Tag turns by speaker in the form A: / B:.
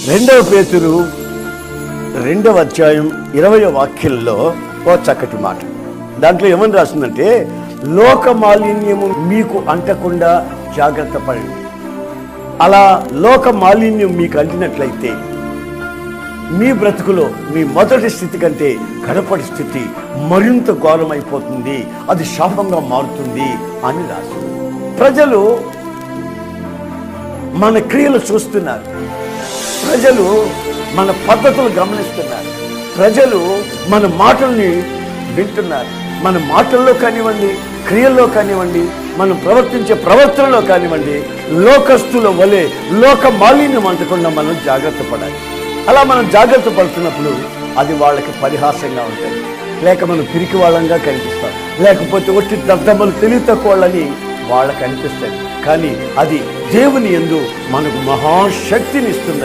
A: రెండవ పేతురు 2వ అధ్యాయం 20వ వాక్యంలో ఓ చక్కటి మాట. దాంట్లో ఏమని రాసిందంటే, లోక మాలిన్యము మీకు అంటకుండా జాగ్రత్త పడండి. అలా లోక మాలిన్యం మీకు అంటినట్లయితే మీ బ్రతుకులో మీ మొదటి స్థితి కంటే గడపటి స్థితి మరింత ఘోరమైపోతుంది, అది శాపంగా మారుతుంది అని రాసి. ప్రజలు మన క్రియలు చూస్తున్నారు, ప్రజలు మన పద్ధతులు గమనిస్తున్నారు, ప్రజలు మన మాటల్ని వింటున్నారు. మన మాటల్లో కానివ్వండి, క్రియల్లో కానివ్వండి, మనం ప్రవర్తించే ప్రవర్తనలో కానివ్వండి, లోకస్తుల వలె లోక మాలిన్యం అంటకుండా మనం జాగ్రత్త పడాలి. అలా మనం జాగ్రత్త పడుతున్నప్పుడు అది వాళ్ళకి పరిహాసంగా ఉంటుంది, లేక మనం పిరికి వాళ్ళంగా కనిపిస్తాం, లేకపోతే ఒట్టి దద్దమ్మలు తెలివి తక్కువని వాళ్ళకి అనిపిస్తుంది. కానీ అది దేవుని యందు మనకు మహాశక్తిని ఇస్తుంది.